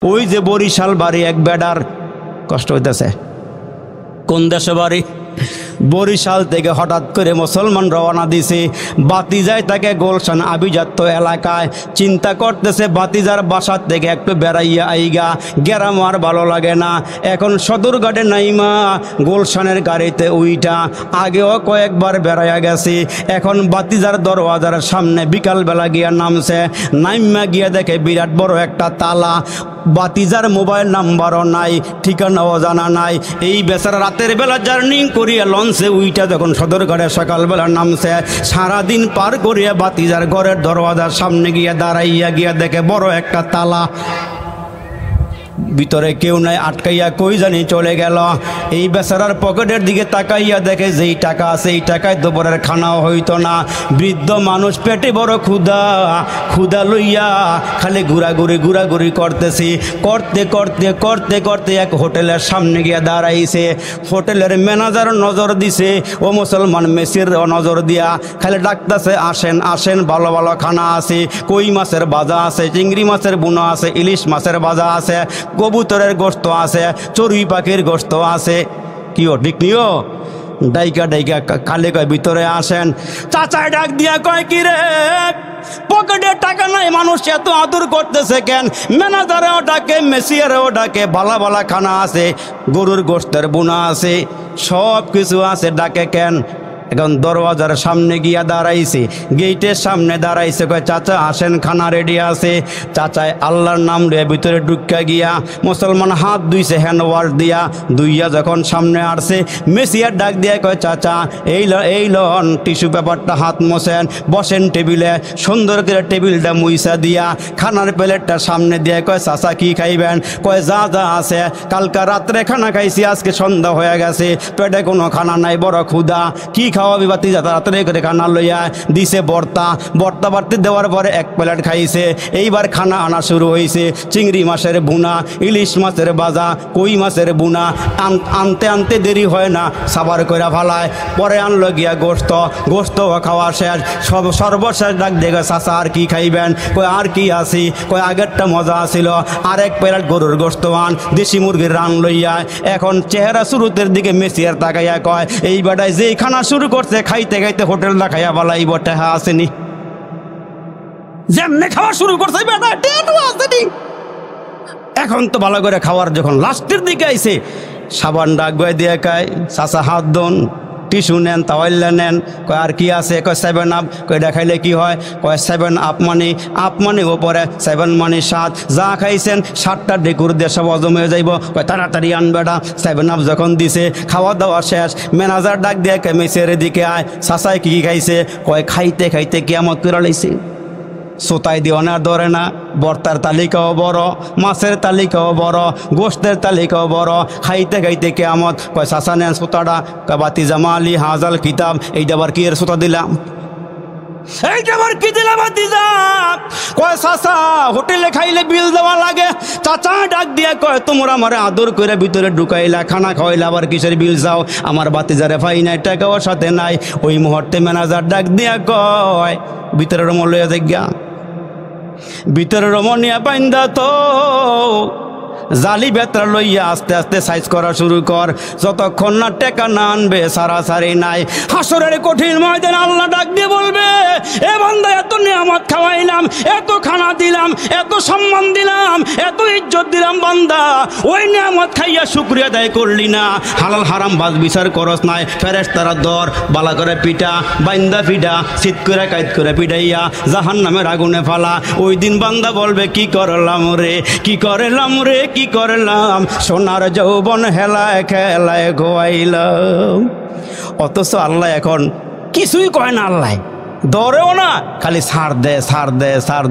ওই যে বরিশাল বাড়ি এক বেডার কষ্ট হইতেছে। কোন দেশে বাড়ি? বরিশাল থেকে হঠাৎ করে মুসলমান রওনা দিছে, বাতিজায় তাকে গুলশান আভিজাত্য এলাকায়। চিন্তা করতেছে বাতিজার বাসার থেকে একটু বেড়াইয়া আইগা, গ্রাম আর ভালো লাগে না। এখন সদরঘাটে নাইমা গুলশানের গাড়িতে উইটা আগেও কয়েকবার বেড়াইয়া গেছি। এখন বাতিজার দরওয়াজার সামনে বিকালবেলা গিয়া নামছে, নাইমা গিয়া দেখে বিরাট বড় একটা তালা। বাতিজার মোবাইল নাম্বারও নাই, ঠিকানাও জানা নাই। এই বেচারা রাতের বেলা জার্নি করিয়া লঞ্চে উইটা যখন সদরঘাটে সকালবেলা নামছে, সারাদিন পার করিয়া বাতিজার ঘরের দরওয়াজার সামনে গিয়া দাঁড়াইয়া গিয়া দেখে বড় একটা তালা, ভিতরে কেউ নাই, আটকাইয়া কই জানি চলে গেল। এই বেচারার পকেটের দিকে তাকাইয়া দেখে যেই টাকা আছে এই টাকায় দুপুরের খানাও হইতো না। বৃদ্ধ মানুষ, পেটে বড় ক্ষুধা, ক্ষুধা লইয়া খালি ঘুরাঘুরি করতেছি। করতে করতে করতে করতে এক হোটেলের সামনে গিয়া দাঁড়াইছে। হোটেলের ম্যানেজার নজর দিছে, ও মুসলমান মেসির নজর দিয়া খালি ডাকতেছে, আসেন আসেন, ভালো ভালো খানা আছে, কই মাছের ভাজা আছে, চিংড়ি মাছের বুনা আছে, ইলিশ মাছের ভাজা আছে, কবুতরের গোশত আছে, চড়ুই পাখির গোশত আছে। কিও ঠিক নিও? ডাইকা ডাইকা খালি কয় ভিতরে আসেন। চাচায় ডাক দিয়া কয়, কি রে পকেটে টাকা নাই, মানুষ এত আদর করতেছে কেন? ম্যানেজারেও ডাকে, মেসিয়ারেও ডাকে, ভালা ভালা খানা আছে, গরুর গোশতের বুনা আছে, সব কিছু আছে, ডাকে কেন? এখন দরওয়াজার সামনে গিয়া দাঁড়াইছে, গেটের সামনে দাঁড়াইছে, কয় চাচা আসেন, খানা রেডি আছে। চাচায় আল্লাহর নাম রে ভিতরে ঢুকা গিয়া মুসলমান হাত ধুইছে হ্যান্ড ওয়াশ দিয়া, ধুইয়া যখন সামনে আসছে, মেসিয়ার ডাক দিয়া কয়, চাচা এই লন টিস্যু পেপারটা হাত মোছেন, বসেন টেবিলে। সুন্দর করে টেবিলটা মুইসা দিয়া খানার প্লেটটা সামনে দিয়ে কয়, চাচা কি খাইবেন? কয় যা যা আছে, কালকা রাত্রে খানা খাইছি, আজকে সন্ধ্যা হয়ে গেছে, পেটে কোনো খানা নাই, বড় ক্ষুধা, কি খাওয়াবি বাতিজা? তাড়াতাড়ি করে খানা লইয়া দিছে ভর্তা বাড়তে দেওয়ার পরে এক প্লেট খাইছে। এইবার খানা আনা শুরু হয়েছে, চিংড়ি মাছের বুনা, ইলিশ মাছের ভাজা, কই মাছের বুনা। আনতে আনতে দেরি হয় না, সাবার করে ফালায়। পরে আনলো গিয়া গোশত খাওয়া শেষ। সর্বশেষ ডাক দেখে, চাচা আর কি খাইবেন? কয় আর কি আসি, কয় আগেরটা মজা আসিল, আর এক প্লেট গরুর গোশত আন, দেশি মুরগির রান লইয়া। এখন চেহারা শুরুতের দিকে মেসিয়ার তাকাইয়া কয়, এই বেটায় যেই খানা শুরু করছে, খাইতে খাইতে হোটেলটা খাইয়া বালাই বটে আসেনি, যেমনে খাওয়া শুরু করছে বেটা আসেনি। এখন তো ভালো করে খাওয়ার যখন লাস্টের দিকে আইছে, সাবান ডাক বয়ে দিয়ে কয়, চাচা হাত দোন, টিস্যু নেন, তাওয়াইল্লা নেন। কয় আর কি আছে? কয় 7 আপ। কয় এটা খাইলে কি হয়? কয় 7 আপ মানে ওপরে, 7 মানে 7, যা খাইছেন 7টা ডেকুর দিয়ে সব হজম হয়ে যাইব। কয় তাড়াতাড়ি আনবেটা। 7 আপ যখন দিছে, খাওয়া দাওয়া শেষ, ম্যানেজার ডাক দিয়ে কয়, মেসের দিকে আয়, চাচায় কি খাইছে? কয় খাইতে খাইতে কিয়ামত করে লাইছে। সোতাই দিয়ে অনার ধরে না, বর্তার তালিকাও বড়, মাছের তালিকাও বড়, গোশতের তালিকাও বড়, খাইতে খাইতে কিয়ামত। কয় চাচা নেন সোতাটা। কয় বাতিজা মালি হাজাল কিতাব, এইটা আবার কি এর সোতা দিলাম, এইটা আবার কি দিলাম বাতিজা? কয় চাচা হোটেলে খাইলে বিল দেওয়া লাগে। চাচা ডাক দিয়া কয়, তোমরা আমার আদর করে ভিতরে ঢুকাইলা, খানা খাওয়াইলা, আবার কিসের বিল যাও? আমার বাতিজারে পাই নাই, টাকাও সাথে নাই। ওই মুহূর্তে ম্যানেজার ডাক দিয়া কয়, ভিতরে রমন লইয়া যাইগা, ভিতরে রমনিয়া বাইন্দা তো জালি বেতরা লইয়া আস্তে আস্তে সাইজ করা শুরু কর, যতক্ষণ না টেকা না আনবে সারাসারি নাই। হাসরের কঠিন ময়দান আল্লাহ ডাক দিয়ে বলবে, এ বান্দা এত নিয়ামত খাওয়াইলাম, এত খানা দিলাম, এত সম্মান দিলাম, এত ইজ্জত দিলাম, বান্দা ওই নিয়ামত খাইয়া শুকরিয়া আদায় করলি না, হালাল হারাম বাজ বিচার করস নাই। ফেরেশতারা দর বালা করে পিটা, বাইন্দা পিটা, শীত করে কাইত করে পিটাইয়া জাহান্নামের আগুনে ফালা। ওই দিন বান্দা বলবে, কি করলাম রে, কি করলাম রে, কি করলাম, সোনার যৌবন হেলায় খেলায় ঘোয়াইলাম। অথচ আল্লাহ এখন কিছুই কয় না, আল্লাহ ধরেও না, খালি ছাড়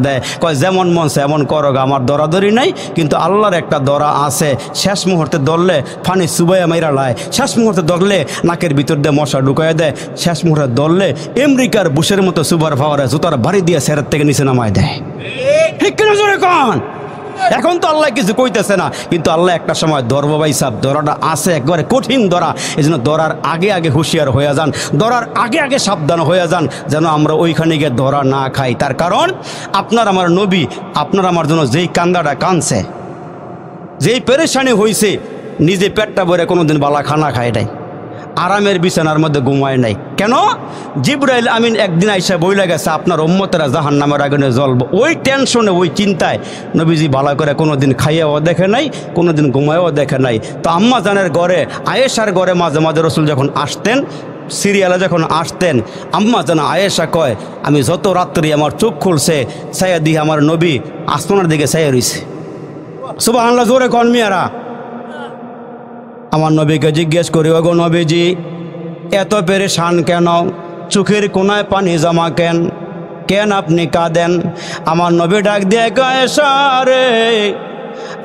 দেয়। কয় যেমন মন এমন করো, আমার দরাদরি নাই। কিন্তু আল্লাহর একটা দরা আছে, শেষ মুহূর্তে ধরলে ফানি সুবাইয়া মাইরা লায়, শেষ মুহূর্তে ধরলে নাকের ভিতর দিয়ে মশা ঢুকাইয়া দেয়, শেষ মুহূর্তে ধরলে আমেরিকার বুশের মতো সুপার পাওয়ারে জুতার বাড়ি দিয়ে সেরের থেকে নিচে নামায় দেয়। ঠিক কিনা জোরে কন? এখন তো আল্লাহ কিছু কইতেছে না, কিন্তু আল্লাহ একটা সময় ধরব ভাই সাহেব, ধরাটা আছে একবারে কঠিন ধরা। এই জন্য ধরার আগে আগে হুঁশিয়ার হয়ে যান, ধরার আগে আগে সাবধান হয়ে যান, যেন আমরা ওইখানে গিয়ে ধরা না খাই। তার কারণ আপনার আমার নবী আপনার আমার জন্য যেই কান্দাটা কানছে, যেই পেরেশানি হয়েছে, নিজে পেটটা ভরে কোনোদিন বালা খানা খায় নাই, আরামের বিছানার মধ্যে ঘুমায় নাই। কেন? জিবরাইল আমিন একদিন আইসা বইলা গেছে আপনার উম্মতেরা জাহান্নামের আগুনে জ্বলব। ওই টেনশনে, ওই চিন্তায় নবীজি ভালো করে কোনোদিন খাইয়াও দেখে নাই, কোনোদিন ঘুমায়ও দেখে নাই। তো আম্মা জানের ঘরে, আয়েশার ঘরে মাঝে মাঝে রসুল যখন আসতেন, সিরিয়ালে যখন আসতেন, আম্মা জানা আয়েশা কয় আমি যত রাত্রি আমার চোখ খুলছে ছায়া দিয়ে আমার নবী আসমানের দিকে ছায়া রইছে। সুবহানাল্লাহ, জোরে কন মিয়ারা। আমার নবীকে জিজ্ঞেস করি, ওগো নবীজি এত পেরেশান কেন? চোখের কোনায় পানি জমা কেন? কেন আপনি কাঁদেন? আমার নবী ডাক দিয়ে কয়, আয়েশা রে,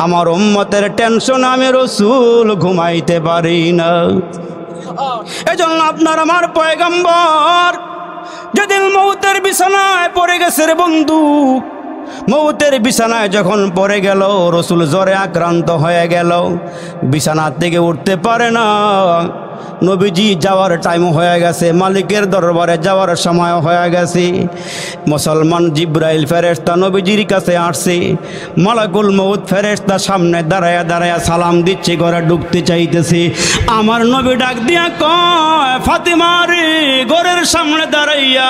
আমার উম্মতের টেনশন আমি রাসূল ঘুমাইতে পারি না। এজন্য আপনার আমার পয়গম্বর যেদিন মৌতের বিছানায় পড়ে গেছে রে বন্ধু, মৌতের বিছানায় যখন পড়ে গেল, রসুল জ্বরে আক্রান্ত হয়ে গেল, বিছানার থেকে উঠতে পারে না। নবীজি যাওয়ার টাইম হয়ে গেছে, মালিকের দরবারে যাওয়ার সময় হয়ে গেছে। মুসলমান জিব্রাইল ফেরেশতা নবীজির কাছে আসছে। মালাকুল মউত ফেরেশতা সামনে দাঁড়ায়া দাঁড়ায়া সালাম দিচ্ছে, ঘরে ঢুকতে চাইতেছে। আমার নবী ডাক দিয়া কয়, ফাতিমা রে, ঘরের সামনে দাঁড়াইয়া,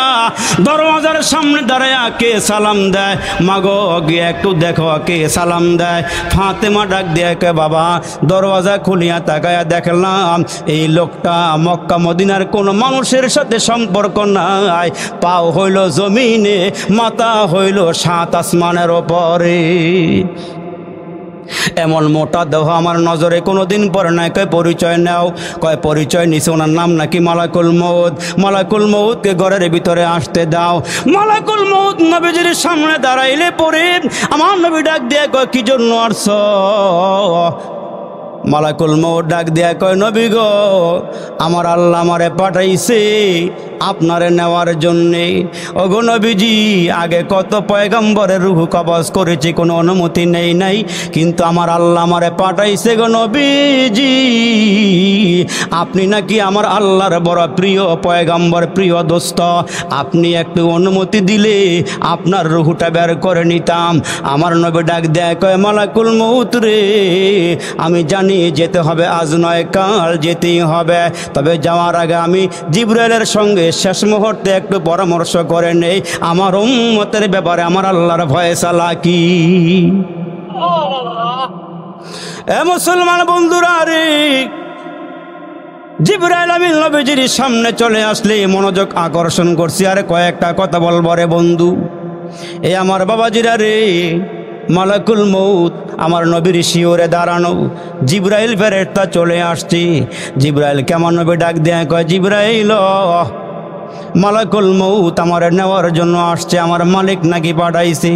দরওয়াজার সামনে দাঁড়াইয়া কে সালাম দেয়? মাগো গিয়ে একটু দেখো কে সালাম দেয়। ফাতেমা ডাক দিয়া কে, বাবা দরওয়াজা খুলিয়া তাকায়া দেখলাম এই লোকটা মক্কা মদিনার কোন মানুষের সাথে সম্পর্ক নাই, পাও হইল জমিনে, মাথা হইল 7 আসমানের ওপরে। এমন মোটা দেহ আমার নজরে কোনোদিন পরে নাই। কয় পরিচয় নাও। কয় পরিচয় নিছে, ওনার নাম নাকি মালাকুল মউত। মালাকুল মউতকে ঘরের ভিতরে আসতে দাও। মালাকুল মউত নবীজির সামনে দাঁড়াইলে পরে আমার নবী ডাক দিয়ে কয়, কি জন্য আসছ? মালাকুল মউত ডাক দিয়া কয়, নবী গো, আমার আল্লাহ আমারে পাঠাইছে আপনারে নেওয়ার জন্যে। ওগো নবীজি, আগে কত পয়গম্বরের রূহ কবজ করেছি, কোনো অনুমতি নেই নাই, কিন্তু আমার আল্লাহ আমারে পাঠাইছে গো নবীজি। আপনি নাকি আমার আল্লাহর বড় প্রিয় পয়গম্বর, প্রিয় দোস্ত, আপনি একটু অনুমতি দিলে আপনার রূহটা বের করে নিতাম। আমার নবী ডাক দেয় কয়, মালাকুল মউত রে, আমি জানি যেতে হবে, আজ নয় কাল যেতেই হবে, তবে যাওয়ার আগে আমি জিবরাইলের সঙ্গে শেষ মুহূর্তে একটু পরামর্শ করে নেই, আমার উম্মতের ব্যাপারে আমার আল্লাহর ফয়সালা কি। এ মুসলমান বন্ধুরা রে, জিবরাইল আমিন নবীজির সামনে চলে আসলে মনোযোগ আকর্ষণ করছি। আরে কয়েকটা কথা বলবো রে বন্ধু। এ আমার বাবাজিরা রে, মালাকুল মউত আমার নবীর শিওরে দাঁড়ানো, জিবরাইল ফেরেশতা চলে আসছে। জিবরাইল কেমন নবী ডাক দেয় কয়, জিবরাইল, মালাকুল মউত আমার নেওয়ার জন্য আসছে, আমার মালিক নাকি পাঠাইছে।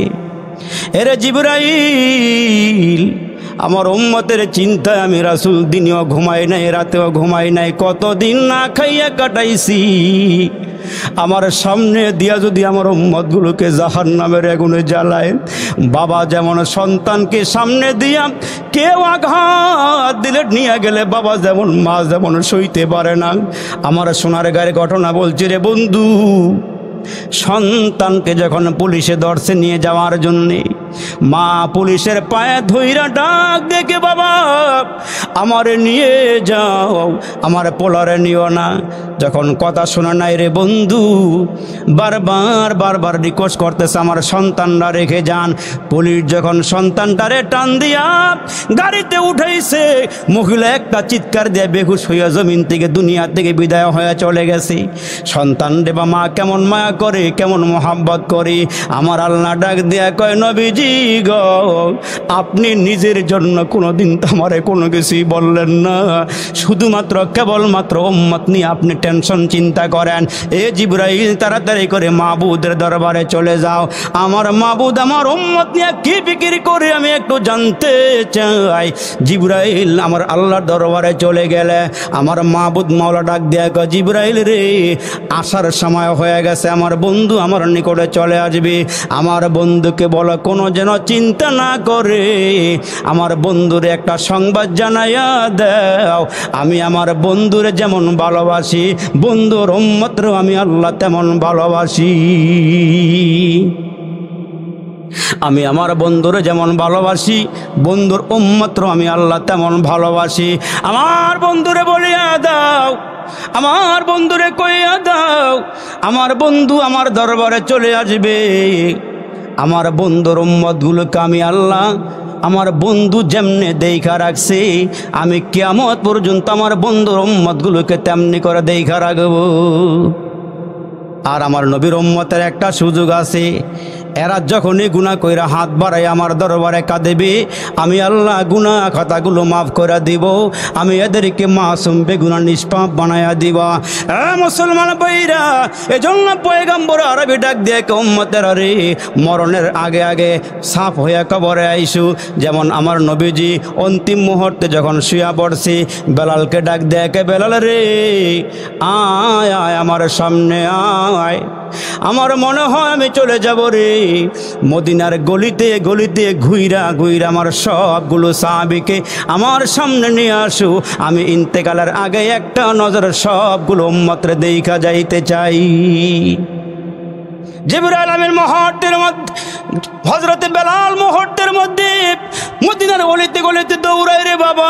এরে জিবরাইল, আমার উম্মতের চিন্তায় আমি রাসূল দিনেও ঘুমাই নাই, রাতেও ঘুমাই নাই, কতদিন না খাইয়া কাটাইছি। আমার সামনে দিয়া যদি আমার উম্মতগুলোকে জাহান্নামের আগুনে জ্বালায়, বাবা যেমন সন্তানকে সামনে দিয়া কেউ আঘাত দিলে নিয়ে গেলে, বাবা যেমন মা যেমন সইতে পারে না, আমার সোনার গায়ের ঘটনা বলছি রে বন্ধু। সন্তানকে যখন পুলিশে ধরছে নিয়ে যাওয়ার জন্যে, মা পুলিশের পায়ে ধইরা ডাক দেখে, বাবা আমারে নিয়ে যাও, আমার পোলারে নিও না। যখন কথা শোনা নাই রে বন্ধু, বারবার বারবার রিকোয়েস্ট করতেছে, আমার সন্তানরা রেখে যান। পুলিশ যখন সন্তানটারে টান দিয়া গাড়িতে উঠাইছে, মহিলা একটা চিৎকার দিয়ে বেহুশ হইয়া জমিন থেকে, দুনিয়া থেকে বিদায় হয়ে চলে গেছে। সন্তান রে বা মা কেমন মায়া করে, কেমন মোহাব্বত করে। আমার আল্লাহ ডাক দিয়া কয়, নবীজি গো, আপনি নিজের জন্য কোনোদিন আমারে কোনো কিছুই বললেন না, শুধুমাত্র কেবলমাত্র উম্মত নিয়ে আপনি টেনশন চিন্তা করেন। এ জিবরাইল, তাড়াতাড়ি করে মাবুদের দরবারে চলে যাও। আমার মাবুদ আমার উম্মত নিয়ে কি ফিকির করে আমি একটু জানতে চাই। জিবরাইল আমার আল্লাহর দরবারে চলে গেলে আমার মাবুদ মাওলা ডাক দিয়া কয়, জিবরাইল রে, আসার সময় হয়ে গেছে, আমার বন্ধু আমার নিকটে চলে আসবে। আমার বন্ধুকে বলো কোনো যেন চিন্তা না করে, আমার বন্ধুরে একটা সংবাদ জানাইয়া দাও, আমি আমার বন্ধুরে যেমন ভালোবাসি, বন্ধুর উম্মতরে আমি আল্লাহ তেমন ভালোবাসি। আমি আমার বন্ধুরে যেমন ভালোবাসি, বন্ধুর উম্মতর আমি আল্লাহ তেমন ভালোবাসি। আমার বন্ধুরে বলিয়া দাও, আমার বন্ধুরে কইয়া দাও, আমার বন্ধু আমার দরবারে চলে আসবে। আমার বন্ধুর উম্মতগুলোকে আমি আল্লাহ আমার বন্ধু যেমনে দেখা রাখছে, আমি কিয়ামত পর্যন্ত আমার বন্ধুর উম্মতগুলোকে তেমনি করে দেখা রাখবো। আর আমার নবীর উম্মতের একটা সুযোগ আছে, এরা যখনই গুনাহ কইরা হাত বাড়াই আমার দরবারে কাঁদেবে, আমি আল্লাহ গুনাহ খাতাগুলো মাফ করে দিব, আমি এদেরকে মাসুম বেগুনাহ নিষ্পাপ বানায়া দিব। মুসলমান ভাইরা, এজন্য পয়গম্বর আরবি ডাক দিয়ে উম্মতের রে, মরণের আগে আগে সাফ হইয়া কবরে আইসু। যেমন আমার নবীজি অন্তিম মুহূর্তে যখন শুয়া পড়ছে, বেলালকে ডাক দিয়ে কে বেলাল রে, আয় আয় আমার সামনে আয়, আমার মনে হয় আমি চলে যাব রে। মদিনার গলিতে গলিতে ঘুইরা ঘুইরা আমার সবগুলো সাহাবীকে আমার সামনে নিয়ে আসু, আমি ইন্তেকালের আগে একটা নজর সবগুলো উম্মতরে দেখা যাইতে চাই। জিবরাইল আমিন মুহূর্তের মধ্যে, হযরতে বেলাল মুহূর্তের মধ্যে মদিনার গলিতে গলিতে দৌড়ায় রে বাবা।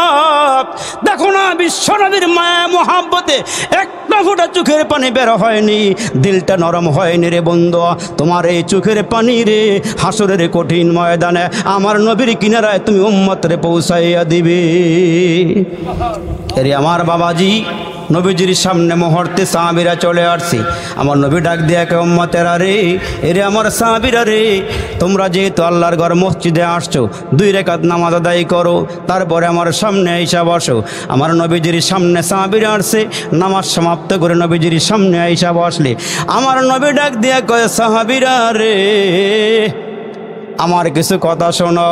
দেখো না বিশ্বনবীর মায়া মোহাব্বতে একটা ফোঁটা চোখের পানি বের হয়নি, দিলটা নরম হয়নি রে বন্ধু। তোমার এই চোখের পানি রে হাসরের কঠিন ময়দানে আমার নবীর কিনারায় তুমি উম্মতরে পৌঁছাইয়া দিবে। এরে আমার বাবাজি, নবীজির সামনে মুহূর্তে সাহাবীরা চলে আসছে। আমার নবী ডাক দিয়ে কে উম্মতেরা রে, এরে আমার সাহাবীরা রে, তোমরা যেহেতু আল্লাহর ঘর মসজিদে আসছো, 2 রাকাত নামাজ আদায় করো, তারপরে আমার সামনে আইসা বসো। আমার নবীজির সামনে সাহাবীরা আসছে, নামাজ সমাপ্ত করে নবীজির সামনে আইসা বসলে আমার নবী ডাক দিয়ে কয়, সাহাবীরা রে, আমার কিছু কথা শোনো।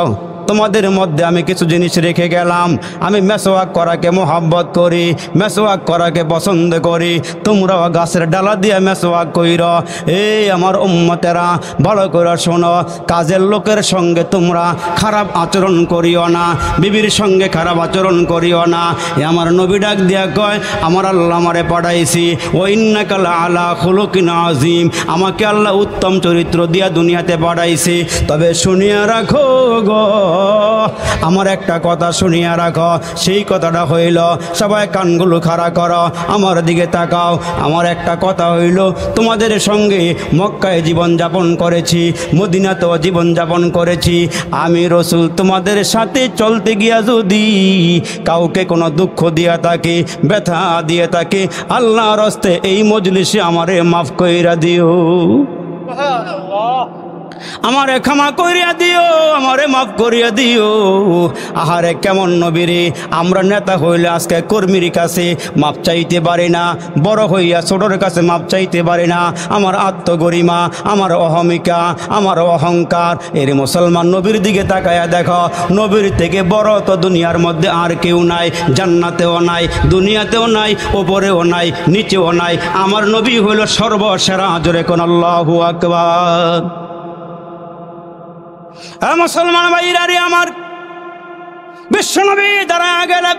তোমাদের মধ্যে আমি কিছু জিনিস রেখে গেলাম। আমি মেসওয়াক করাকে মোহাব্বত করি, মেসওয়াক করাকে পছন্দ করি। তোমরাও গাছের ডালা দিয়ে মেসওয়াক কইর। এই আমার উম্মতেরা ভালো করে শোনো, কাজের লোকের সঙ্গে তোমরা খারাপ আচরণ করিও না, বিবির সঙ্গে খারাপ আচরণ করিও না। আমার নবী ডাক দিয়া কয়, আমার আল্লাহ আমারে পাঠাইছি, ও ইন্নাকা আলা খুলুকিন আযীম, আমাকে আল্লাহ উত্তম চরিত্র দিয়া দুনিয়াতে পাঠাইছে। তবে শুনিয়া রাখো গো, আমার একটা কথা শুনিয়া রাখো। সেই কথাটা হইল, সবাই কানগুলো খাড়া করো, আমার দিকে তাকাও। আমার একটা কথা হইল, তোমাদের সঙ্গে মক্কায় জীবনযাপন করেছি, মদিনাতেও জীবনযাপন করেছি। আমি রাসূল তোমাদের সাথে চলতে গিয়া যদি কাউকে কোনো দুঃখ দিয়া থাকে, ব্যথা দিয়ে থাকে, আল্লাহর হস্তে এই মজলিসে আমারে মাফ কইরা দিও, আমারে ক্ষমা করিয়া দিও, আমারে মাফ করিয়া দিও। আহারে কেমন নবীরে, আমরা নেতা হইলে আজকে কর্মীর কাছে মাপ চাইতে পারি না, বড় হইয়া ছোটর কাছে মাপ চাইতে পারি না। আমার আত্মগরিমা, আমার অহমিকা, আমার অহংকার। এর মুসলমান নবীর দিকে তাকায়া দেখো, নবীর থেকে বড় তো দুনিয়ার মধ্যে আর কেউ নাই, জান্নাতেও নাই, দুনিয়াতেও নাই, ওপরেও নাই, নিচেও নাই। আমার নবী হইল সর্বসেরা। জোরে কোন আল্লাহু আকবার। মুসলমান ভাইরা রে, আমার বিশ্বনবী দাঁড়ায় গেলে,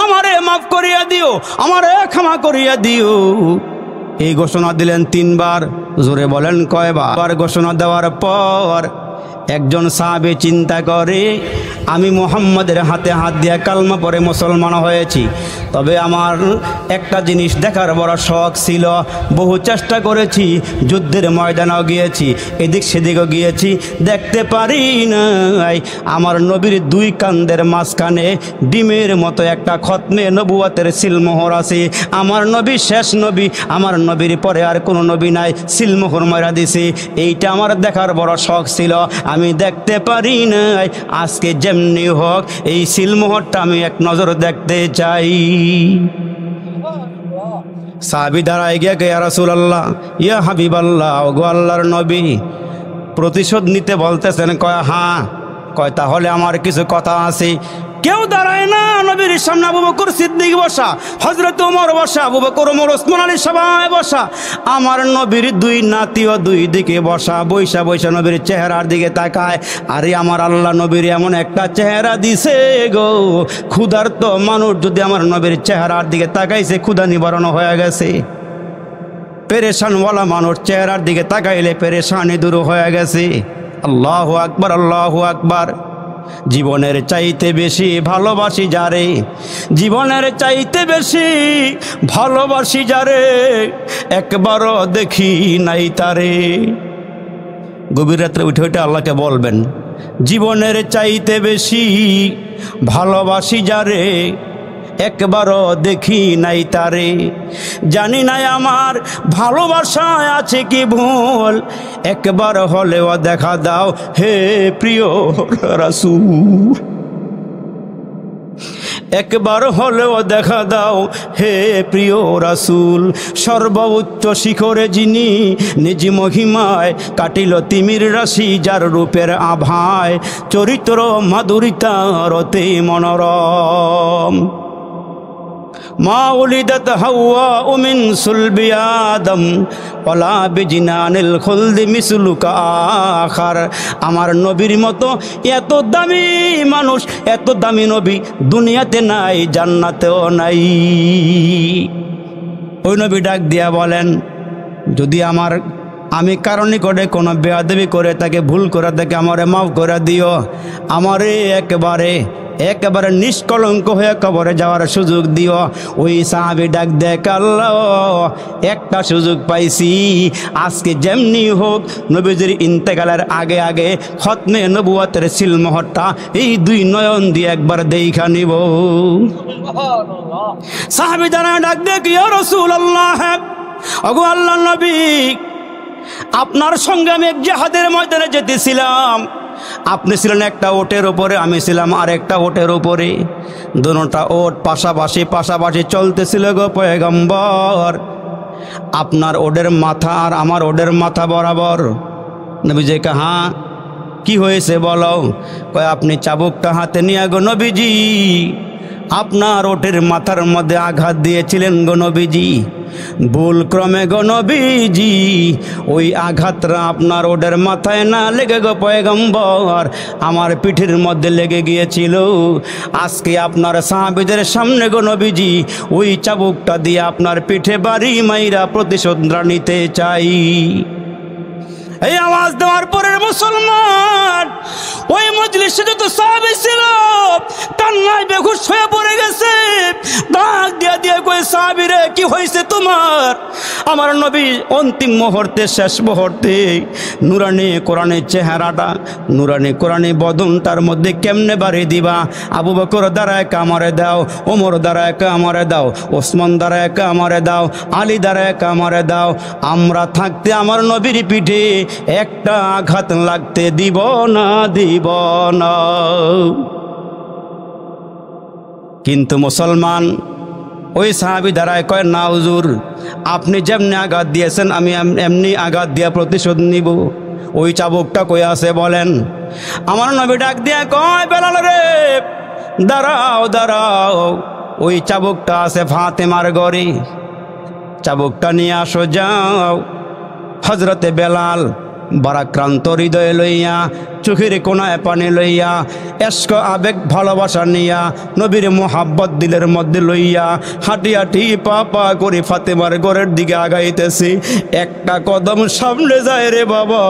আমারে মাফ করিয়া দিও, আমারে ক্ষমা করিয়া দিও। এই ঘোষণা দিলেন 3 বার। জোরে বলেন কয়বার? ঘোষণা দেওয়ার পর একজন সাহাবী চিন্তা করে, আমি মুহাম্মাদের হাতে হাত দিয়ে কালমা পড়ে মুসলমান হয়েছি, তবে আমার একটা জিনিস দেখার বড় শখ ছিল। বহু চেষ্টা করেছি, যুদ্ধের ময়দানেও গিয়েছি, এদিক সেদিকও গিয়েছি, দেখতে পারি নাই আমার নবীর 2 কান্দের মাঝখানে ডিমের মতো একটা খতমে নবুয়তের সিলমোহর আছে। আমার নবী শেষ নবী, আমার নবীর পরে আর কোনো নবী নাই, সিলমোহর মারা দিছে। এইটা আমার দেখার বড় শখ ছিল, আমি দেখতে পারি নাই। আজকে যেমনি হোক এই সিলমোহরটা আমি এক নজর দেখতে চাই। সাহাবী দাঁড়ায় গিয়া কে, ইয়া রাসূলুল্লাহ, ইয়া হাবিবাল্লাহ, ওগো আল্লাহর নবী, প্রতিশোধ নিতে বলতেছেন? কয় হ্যাঁ। কয় তাহলে আমার কিছু কথা আছে। কেউ দাঁড়ায় না নবীর সামনে। আবু বকর সিদ্দিক বসা, হযরত ওমর বসা, আবু বকর, ওমর, ওসমান আলী সবাই বসা। আমার নবীর 2 নাতিও 2 দিকে বসা, বৈশা বৈশা নবীর চেহারার দিকে তাকায়। আরে আমার আল্লাহ নবীর এমন একটা চেহারা দিছে গো, ক্ষুধার্ত মানুষ যদি আমার নবীর চেহারার দিকে তাকাইছে, ক্ষুধা নিবারণ হয়ে গেছে। পেরেশানওয়ালা মানুষ চেহারার দিকে তাকাইলে পেরেশানি দূর হয়ে গেছে। আল্লাহু আকবার, আল্লাহু আকবার। জীবনের চাইতে বেশি ভালোবাসি যারে, জীবনের চাইতে বেশি ভালোবাসি যারে, একবারও দেখি নাই তারে। গভীর রাত্রে উঠে উঠে আল্লাহকে বলবেন, জীবনের চাইতে বেশি ভালোবাসি যারে, একবারও দেখি নাই তারে। জানি নাই আমার ভালোবাসায় আছে কি ভুল, একবার হলেও দেখা দাও হে প্রিয় রাসূল, একবার হলেও দেখা দাও হে প্রিয় রাসূল। সর্বোচ্চ শিখরে যিনি নিজ মহিমায় কাটিল তিমির রাশি, যার রূপের আভায় চরিত্র মাধুরিতার অতি মনোরম। মা উলিদাত হাওয়া মিন সুলবি আদম ওয়ালা বিজিনানিল খুলদি মিসলুকা আখার। আমার নবীর মতো এত দামি মানুষ, এত দামি নবী দুনিয়াতে নাই, জান্নাতেও নাই। ওই নবী ডাক দিয়া বলেন, যদি আমি কারণে করে কোনো বেয়াদবি করে তাকে ভুল করে তাকে আমারে মাফ করে দিও, আমারে একেবারে নিষ্কলঙ্ক হয়ে কবরে যাওয়ার সুযোগ দিও। ওই সাহাবী ডাক দেখ, আল্লাহ একটা সুযোগ পাইছি, আজকে যেমনি হোক নবীজির ইন্তেকালের আগে আগে খতমে নবুয়তের সিলমোহরটা এই দুই নয়ন দিয়ে একবার দেখা নিব। সাহাবী জানা ডাক দেখ, ইয়া রাসূলুল্লাহ, ওগো আল্লাহর নবী, আপনার সঙ্গে আমি এক জিহাদের ময়দানে যেতেছিলাম। আপনি ছিলেন একটা ওটের উপরে, আমি ছিলাম আরেকটা ওটের উপরে। দুটোটা ওট পাশাপাশি চলতেছিল গো পয়গম্বর। আপনার ওটের মাথা আর আমার ওটের মাথা বরাবর। নবীজি কে, হ্যাঁ কি হয়েছে বলো? কয়, আপনি চাবুকটা হাতে নিয়ে গো নবীজি আপনার ওটের মাথার মধ্যে আঘাত দিয়েছিলেন গো নবীজি। ভুল ক্রমে গো নবীজি ওই আঘাতটা আপনার ওটের মাথায় না লেগে গো পয়গম্বর আমার পিঠের মধ্যে লেগে গিয়েছিল। আজকে আপনার সাহাবীদের সামনে গো নবীজি ওই চাবুকটা দিয়ে আপনার পিঠে বাড়ি মাইরা প্রতিশোধ নিতে চাই। এই আওয়াজ দেওয়ার পরে মুসলমান ওই মজলিসে যত সাহাবী ছিল কান্নায় বেহুশ হয়ে পড়ে গেছে। ডাক দিয়া দিয়ে কই, সাহাবী রে কি হয়েছে তোমার? আমার নবী অন্তিম মুহূর্তে, শেষ মুহূর্তে নুরানি কোরআনের চেহারাটা, নুরানি কোরআনি বদনটার মধ্যে কেমনে বাড়ি দিবা? আবু বকর দাঁড়ায় কামড়ে দাও, ওমর দাঁড়ায় কামড়ে দাও, ওসমান দাঁড়ায় কামড়ে দাও, আলী দাঁড়ায় কামড়ে দাও। আমরা থাকতে আমার নবীর পিঠে একটা আঘাত লাগতে দিব না। কিন্তু মুসলমান ওই সাহাবী দাঁড়ায় কয়, না হুজুর, আপনি যেমনি আঘাত দিয়েছেন আমি এমনি আঘাত দিয়া প্রতিশোধ নিব। ওই চাবুকটা কই আছে বলেন? আমার নবী ডাক দিয়া কয়, বেলাল রে দাঁড়াও, ওই চাবুকটা আছে ফাতেমার ঘরে, চাবুকটা নিয়ে আসো যাও। হযরতে বেলাল বারাক্রান্ত হৃদয়ে লইয়া, চোখের কোনায় পানি লইয়া, এশক আবেগ ভালোবাসা নিয়া, নবীর মোহাব্বত দিলের মধ্যে লইয়া হাঁটি হাঁটি পা পা করে ফাতেমার ঘরের দিকে আগাইতেছি। একটা কদম সামনে যায় রে বাবা,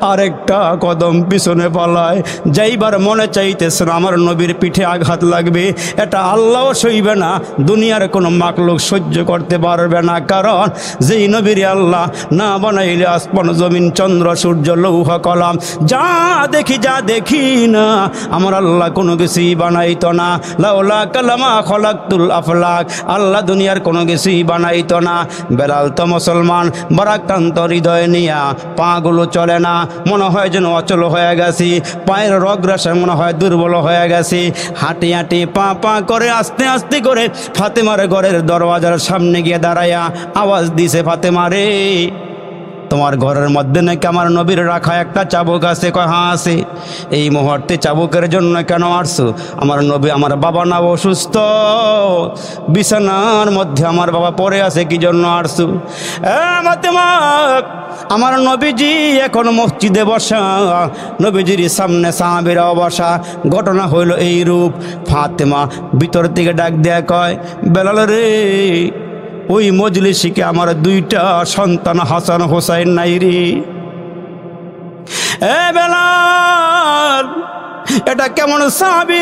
আরেকটা কদম পিছনে পালায়। যাইবার মনে চাইতেছে না, আমার নবীর পিঠে আঘাত লাগবে, এটা আল্লাহও সইবে না, দুনিয়ার কোনো মাকলুক সহ্য করতে পারবে না। কারণ যেই নবীর আল্লাহ না বানাইলে আসমান জমিন চন্দ্র সূর্য লৌহ কলম যা দেখি না, আমার আল্লাহ কোনো কিছুই বানাইতো না। লাউলা কালামা খলাকতুল আফলাক, আল্লাহ দুনিয়ার কোনো কিছুই বানাইতো না। বেলাল তো মুসলমান বারাক্রান্ত হৃদয় নিয়া, পাগুলো চলে না, মনে হয় যেন অচল হয়ে গেছি, পায়ের রগরাশে মনে হয় দুর্বল হয়ে গেছি। হাঁটি হাঁটি পা পা করে আস্তে আস্তে করে ফাতেমার ঘরের দরওয়াজার সামনে গিয়ে দাঁড়াইয়া আওয়াজ দিছে, ফাতেমা রে, তোমার ঘরের মধ্যে নাকি আমার নবীর রাখা একটা চাবুক আছে? কয়, হ্যাঁ আছে। এই মুহূর্তে চাবুকের জন্য কেন আসছো? আমার নবী, আমার বাবা না অসুস্থ, বিছানার মধ্যে আমার বাবা পড়ে আছে, কি জন্য আসছো? ফাতেমা, আমার নবীজি এখন মসজিদে বসা, নবীজির সামনে সাহাবীরাও বসা। ঘটনা হইল এই রূপ। ফাতেমা ভিতর থেকে ডাক দেয়া কয়, বেলাল রে, ওই মজলিসে আমার দুইটা সন্তান হাসান হোসাইন নাই রে? এ বেলাল, এটা কেমন সাহাবী?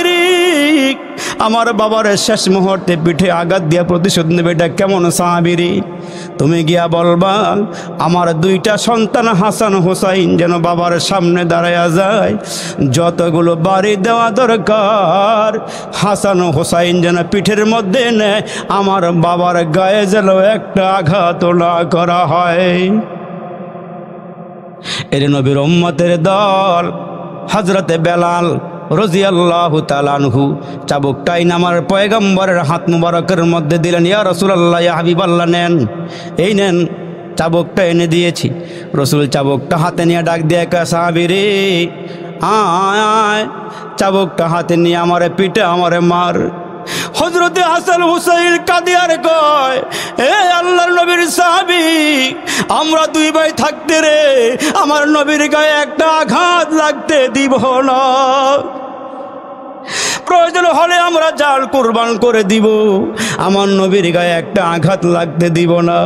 আমার বাবার শেষ মুহূর্তে পিঠে আঘাত দিয়া প্রতিশোধ নেবে, এটা কেমন সাহাবী? তুমি গিয়া বলবা আমার দুইটা সন্তান হাসান হুসাইন যেন বাবার সামনে দাঁড়ায়া যায়, যতগুলো বাড়ি দেওয়া দরকার হাসান হুসাইন যেন পিঠের মধ্যে নেয়, আমার বাবার গায়ে যেন একটা আঘাত না করা হয়। এর নবীর উম্মতের দল হযরতে বেলাল রাদিয়াল্লাহু তাআলা আনহু চাবুকটাই আমার পয়গম্বরের হাত মুবারকের মধ্যে দিলেন। ইয়া রাসূলুল্লাহ, ইয়া হাবিবাল্লাহ, নেন, এই নেন, চাবুকটা এনে দিয়েছি। রাসূল চাবুকটা হাতে নিয়ে ডাক দিয়ে কয়, সাহাবী রে আয়, চাবুকটা হাতে নিয়ে আমারে পিঠে আমারে মার। হযরতে হাসান হুসাইন কাঁদে আর কয়, হে আল্লাহর নবীর সাহাবী, আমরা দুই ভাই থাকতে রে আমার নবীর গায়ে একটা আঘাত লাগতে দিব না, প্রয়োজন হলে আমরা জাল কুরবান করে দিব, আমার নবীর গায়ে একটা আঘাত লাগতে দিব না।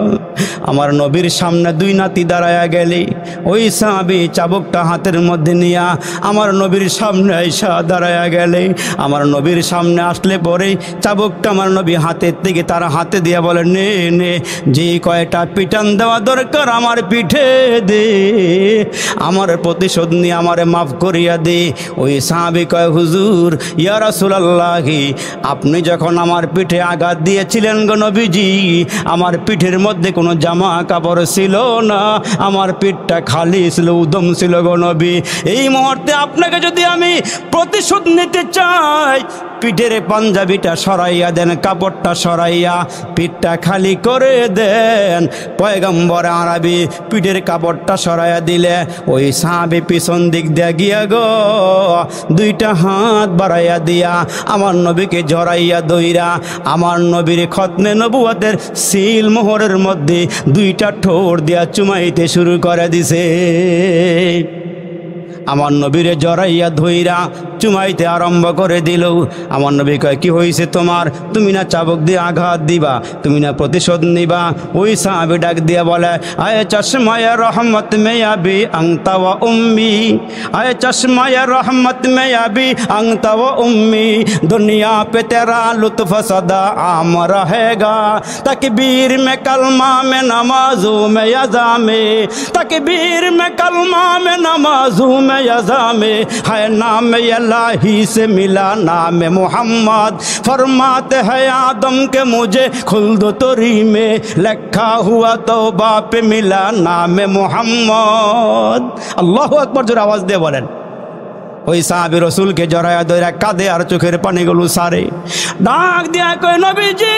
আমার নবীর সামনে দুই নাতি দাঁড়ায়া গেলে ওই সাহাবী চাবুকটা হাতের মধ্যে নিয়া আমার নবীর সামনে আইসা দাঁড়ায়া গেলে, আমার নবীর সামনে আসলে পরে চাবুকটা আমার নবী হাতের থেকে তার হাতে দিয়া বলে, নে নে, যে কয়টা পিটান দেওয়া দরকার আমার পিঠে দে, আমার প্রতিশোধ নিয়ে আমারে মাফ করিয়া দে। ওই সাহাবী কয়, হুজুর, ইয়া রাসূলুল্লাহ, আপনি যখন আমার পিঠে আঘাত দিয়েছিলেন গো নবীজি, আমার পিঠের মধ্যে কোনো জামা কাপড় ছিল না, আমার পিঠটা খালি ছিল, উদম ছিল গো নবী। এই মুহূর্তে আপনাকে যদি আমি প্রতিশোধ নিতে চাই, পিঠের পাঞ্জাবিটা সরাইয়া দেন, কাপড়টা সরাইয়া পিঠটা খালি করে দেন। পয়গম্বর আরবি পিঠের কাপড়টা সরাইয়া দিলে ওই সাহাবী পিছন দিক দিয়ে গিয়া গো দুইটা হাত বাড়াইয়া দিয়া আমার নবীকে জড়াইয়া দইরা আমার নবীর খতমে নবুয়তের সিল মোহরের মধ্যে দুইটা ঠোঁট দিয়া চুমাইতে শুরু করে দিছে। আমার নবীরে জড়াইয়া ধইরা চুমাইতে আরম্ভ করে দিল। আমার নবী কয়, কি হয়েছে তোমার? তুমি না চাবুক দিয়ে আঘাত দিবা, তুমি না প্রতিশোধ নিবা? ওই সাহাবী ডাক দিয়া বলে, আয়ে চশমায়ে রহমত মে আবি আংতা ওয়া উম্মি, আয়ে চশমায়ে রহমত মে আবি আংতা ওয়া উম্মি, দুনিয়া पे तेरा लुत्फ सदा आम रहेगा, तकबीर में कलमा में नमाजों में यज़ा में, तकबीर में कलमा में नमाजों में यज़ा में, है नाम इलाही से मिला नाम मोहम्मद, फरमाते हैं आदम के मुझे खुल्द तोरी में, लिखा हुआ तौबा पे मिला नाम मोहम्मद। अल्लाहु अकबर, जोर आवाज दे बोलेन। ওই সাহাবী রসুলকে জড়ায়া ধইরা কাঁদে আর চোখের পানিগুলো সারে, ডাক দিয়া কয়, নবীজি,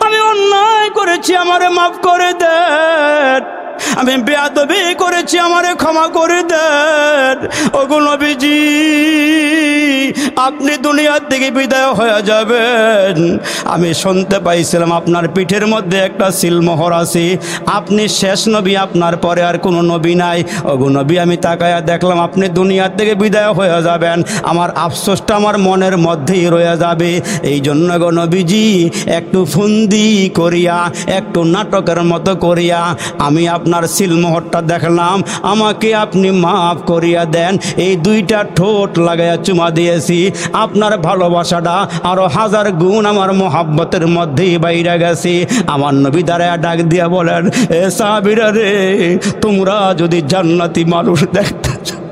আমি অন্যায় করেছি, আমারে মাফ করে দেন, আমি বেয়াদবি করেছি, আমারে ক্ষমা করে দেন। ওগো নবীজি, আপনি দুনিয়ার থেকে বিদায় হয়ে যাবেন, আমি শুনতে পাইছিলাম আপনার পিঠের মধ্যে একটা সিলমোহর আছে, আপনি শেষ নবী, আপনার পরে আর কোনো নবী নাই। ওগো নবী, আমি তাকায়া দেখলাম আপনি দুনিয়ার থেকে বিদায় হয়ে যাবেন, আমার আফসোসটা আমার মনের মধ্যেই রয়ে যাবে। এই জন্য গো নবীজি, একটু ফন্দি করিয়া, একটু নাটকের মতো করিয়া আমি আপনার সিলমোহরটা দেখলাম, আমাকে আপনি মাফ করিয়া দেন। এই দুইটা ঠোঁট লাগাইয়া চুমা দিয়েছি, আপনার ভালোবাসাটা আরো হাজার গুণ আমার মোহাব্বতের মধ্যেই বাইরে গেছে। আমার নবী দাঁড়ায়া ডাক দিয়া বলেন, এ সাহাবীরা রে, তোমরা যদি জান্নাতি মানুষ দেখতে চাও,